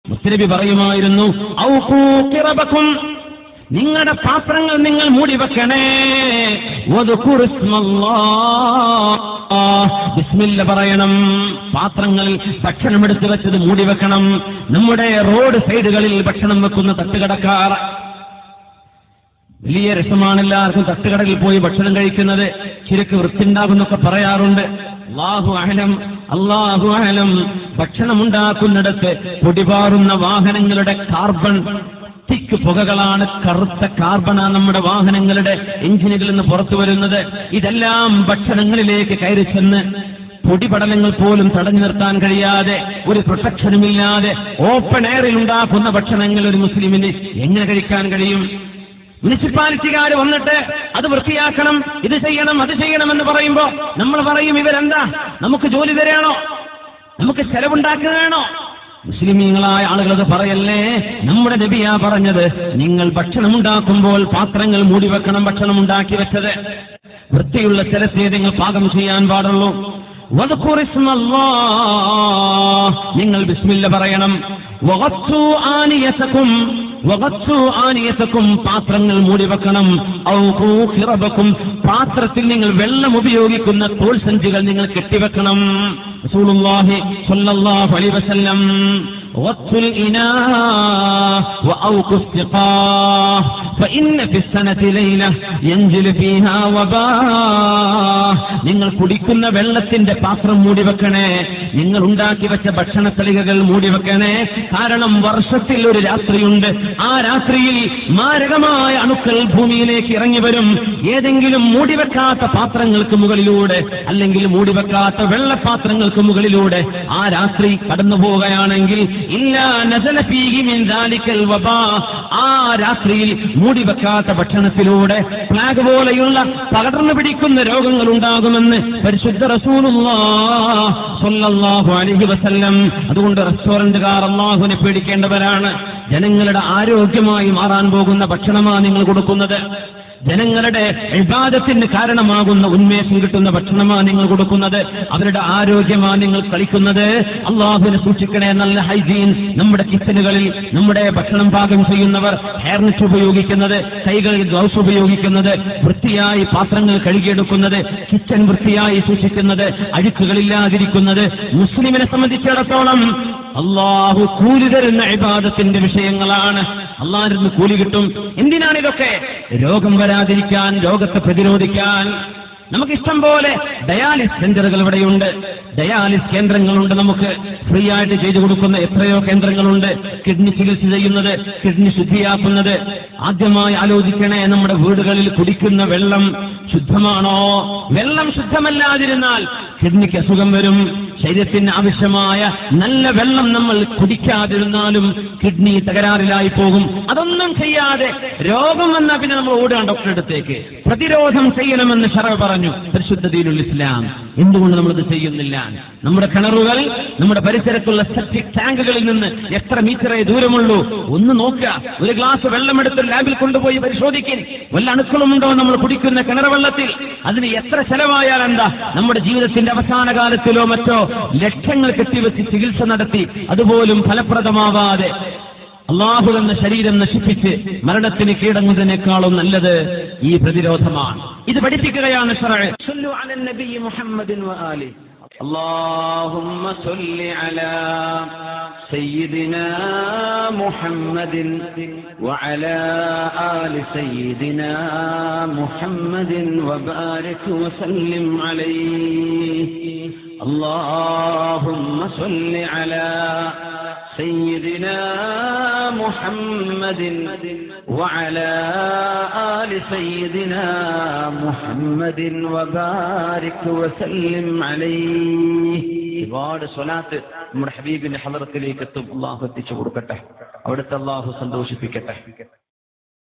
മുസ്ലിം പറയുമായിരുന്നു, ഔഖൂ ഖിറബകും, നിങ്ങളുടെ പാത്രങ്ങൾ നിങ്ങൾ മൂടി വെക്കണേ, ബിസ്മില്ല പറയണം, പാത്രങ്ങളിൽ ഭക്ഷണം എടുത്തു വെച്ചത് മൂടി വെക്കണം. നമ്മുടെ റോഡ് സൈഡുകളിൽ ഭക്ഷണം വെക്കുന്ന തട്ടുകടക്കാർ, വലിയ രസമാണ് എല്ലാവർക്കും തട്ടുകടയിൽ പോയി ഭക്ഷണം കഴിക്കുന്നത്, ശരിക്ക് വൃത്തിണ്ടാകുന്നൊക്കെ പറയാറുണ്ട്. അല്ലാഹു അഅലം ഭക്ഷണമുണ്ടാക്കുന്നിടത്ത് പൊടിപാറുന്ന വാഹനങ്ങളുടെ കാർബൺ തിക്ക് പുകകളാണ്, കറുത്ത കാർബണാണ് നമ്മുടെ വാഹനങ്ങളുടെ എഞ്ചിനുകളിൽ നിന്ന് പുറത്തു വരുന്നത്. ഇതെല്ലാം ഭക്ഷണങ്ങളിലേക്ക് കയറി ചെന്ന് പൊടിപടലങ്ങൾ പോലും തടഞ്ഞു നിർത്താൻ കഴിയാതെ, ഒരു പ്രൊട്ടക്ഷനുമില്ലാതെ ഓപ്പൺ എയറിൽ ഉണ്ടാക്കുന്ന ഭക്ഷണങ്ങൾ ഒരു മുസ്ലിമിന് എങ്ങനെ കഴിക്കാൻ കഴിയും? മുനിസിപ്പാലിറ്റിക്കാർ വന്നിട്ട് അത് വൃത്തിയാക്കണം, ഇത് ചെയ്യണം, അത് ചെയ്യണമെന്ന് പറയുമ്പോ നമ്മൾ പറയും, ഇവരെന്താ നമുക്ക് ജോലി തരാണോ, നമുക്ക് ചെലവുണ്ടാക്കുകയാണോ? മുസ്ലിമീങ്ങളായ ആളുകളത് പറയല്ലേ. നമ്മുടെ നബിയാ പറഞ്ഞത്, നിങ്ങൾ ഭക്ഷണം ഉണ്ടാക്കുമ്പോൾ പാത്രങ്ങൾ മൂടി വെക്കണം. ഭക്ഷണം ഉണ്ടാക്കി വെച്ചത് വൃത്തിയുള്ള സ്ഥലത്തേ നിങ്ങൾ പാകം ചെയ്യാൻ പാടുള്ളൂ. നിങ്ങൾ ബിസ്മില്ല പറയണം. പാത്രങ്ങൾ മൂടി വെക്കണം. പാത്രത്തിൽ നിങ്ങൾ വെള്ളം ഉപയോഗിക്കുന്ന തോൾസഞ്ചികൾ നിങ്ങൾ കെട്ടിവെക്കണം. റസൂലുള്ളാഹി സ്വല്ലല്ലാഹു അലൈഹി വസല്ലം غطوا الإناء وأوقوا السقاء فإن في السنة ليلة ينزل فيها وباء. നിങ്ങൾ കുടിക്കുന്ന വെള്ളത്തിന്റെ പാത്രം മൂടി വെക്കണേ, നിങ്ങൾ ഉണ്ടാക്കി വെച്ച ഭക്ഷണത്തളികകൾ മൂടി വെക്കണേ. കാരണം വർഷത്തിൽ ഒരു രാത്രിയുണ്ട്, ആ രാത്രിയിൽ മാരകമായ അണുക്കൾ ഭൂമിയിലേക്ക് ഇറങ്ങി വരും. ഏതെങ്കിലും മൂടിവെക്കാത്ത പാത്രങ്ങൾക്ക് മുകളിലൂടെ, അല്ലെങ്കിൽ മൂടിവെക്കാത്ത വെള്ളപാത്രങ്ങൾക്ക് മുകളിലൂടെ ആ രാത്രി കടന്നു പോവുകയാണെങ്കിൽ ആ രാത്രിയിൽ മൂടിവെക്കാത്ത ഭക്ഷണത്തിലൂടെ പ്ലാഗ് പോലെയുള്ള പകർന്നു പിടിക്കുന്ന രോഗങ്ങൾ ഉണ്ടാകുമെന്ന് പരിശുദ്ധ റസൂലുള്ളാഹി സ്വല്ലല്ലാഹു അലൈഹി വസല്ലം. അതുകൊണ്ട് റെസ്റ്റോറന്റുകാർ അല്ലാഹുവിനെ പേടിക്കേണ്ടവരാണ്. ജനങ്ങളുടെ ആരോഗ്യമായി മാറാൻ പോകുന്ന ഭക്ഷണമാണ് നിങ്ങൾ കൊടുക്കുന്നത്. ജനങ്ങളുടെ ഇബാദത്തിന് കാരണമാകുന്ന ഉന്മേഷം കിട്ടുന്ന ഭക്ഷണമാണ് നിങ്ങൾ കൊടുക്കുന്നത്. അവരുടെ ആരോഗ്യമാണ് നിങ്ങൾ കളിക്കുന്നത്. അള്ളാഹുവിനെ സൂക്ഷിക്കണേ. നല്ല ഹൈജീൻ നമ്മുടെ കിച്ചനുകളിൽ, നമ്മുടെ ഭക്ഷണം പാകം ചെയ്യുന്നവർ ഹെയർ നെറ്റ് ഉപയോഗിക്കുന്നത്, കൈകളിൽ ഗ്ലൗസ് ഉപയോഗിക്കുന്നത്, വൃത്തിയായി പാത്രങ്ങൾ കഴുകിയെടുക്കുന്നത്, കിച്ചൻ വൃത്തിയായി സൂക്ഷിക്കുന്നത്, അഴുക്കുകളില്ലാതിരിക്കുന്നത് മുസ്ലിമിനെ സംബന്ധിച്ചിടത്തോളം അള്ളാഹു കൂലി തരുന്ന ഇബാദത്തിന്റെ വിഷയങ്ങളാണ്. അള്ളാഹിന് കൂലി കിട്ടും. എന്തിനാണിതൊക്കെ? രോഗം വരാതിരിക്കാൻ, രോഗത്തെ പ്രതിരോധിക്കാൻ. നമുക്കിഷ്ടം പോലെ ഡയാലിസ് സെന്ററുകൾ ഇവിടെയുണ്ട്, ഡയാലിസ് കേന്ദ്രങ്ങളുണ്ട്. നമുക്ക് ഫ്രീ ആയിട്ട് ചെയ്തു കൊടുക്കുന്ന എത്രയോ കേന്ദ്രങ്ങളുണ്ട്. കിഡ്നി ചികിത്സ ചെയ്യുന്നത്, കിഡ്നി ശുദ്ധിയാക്കുന്നത്. ആദ്യമായി ആലോചിക്കണേ, നമ്മുടെ വീടുകളിൽ കുടിക്കുന്ന വെള്ളം ശുദ്ധമാണോ? വെള്ളം ശുദ്ധമല്ലാതിരുന്നാൽ കിഡ്നിക്ക് അസുഖം വരും. ശരീരത്തിന് ആവശ്യമായ നല്ല വെള്ളം നമ്മൾ കുടിക്കാതിരുന്നാലും കിഡ്നി തകരാറിലായി പോകും. അതൊന്നും ചെയ്യാതെ രോഗം വന്നാൽ പിന്നെ നമ്മൾ ഓടുകയാണ് ഡോക്ടറുടെ അടുത്തേക്ക്. പ്രതിരോധം ചെയ്യണമെന്ന് ശറഅ് പറഞ്ഞു പരിശുദ്ധ ദീനുൽ ഇസ്ലാം. എന്തുകൊണ്ട് നമ്മളത് ചെയ്യുന്നില്ല? നമ്മുടെ കിണറുകൾ, നമ്മുടെ പരിസരത്തുള്ള സെപ്റ്റിക് ടാങ്കുകളിൽ നിന്ന് എത്ര മീറ്ററേ ദൂരമുള്ളൂ ഒന്ന് നോക്കുക. ഒരു ഗ്ലാസ് വെള്ളമെടുത്ത് ലാബിൽ കൊണ്ടുപോയി പരിശോധിക്കും. വല്ല അണുക്കളുമുണ്ടോ നമ്മൾ കുടിക്കുന്ന കിണർ വെള്ളത്തിൽ? അതിന് എത്ര ചെലവായാൽ എന്താ? നമ്മുടെ ജീവിതത്തിന്റെ അവസാന കാലത്തിലോ മറ്റോ ലക്ഷങ്ങൾ കെട്ടിവെച്ച് ചികിത്സ നടത്തി അതുപോലും ഫലപ്രദമാവാതെ അള്ളാഹു എന്ന ശരീരം നശിപ്പിച്ച് മരണത്തിന് കീഴടങ്ങുന്നതിനേക്കാളും നല്ലത് ഈ പ്രതിരോധമാണ്. ഇത് പഠിപ്പിക്കുകയാണ് ശറഅ്. സല്ലു അലൻ നബി മുഹമ്മദിൻ വആലി. اللهم صل على سيدنا محمد وعلى آل سيدنا محمد وبارك وسلم عليه. اللهم صل على سيدنا محمد وعلى آل سيدنا محمد وبارك وسلم عليه. ഒരുപാട് സ്വലാത്ത് നമ്മുടെ ഹബീബിന്റെ ഹളറത്തിലേക്ക് എത്തും. അല്ലാഹു എത്തിച്ചു കൊടുക്കട്ടെ. അവിടുത്തെ അല്ലാഹു സന്തോഷിപ്പിക്കട്ടെ.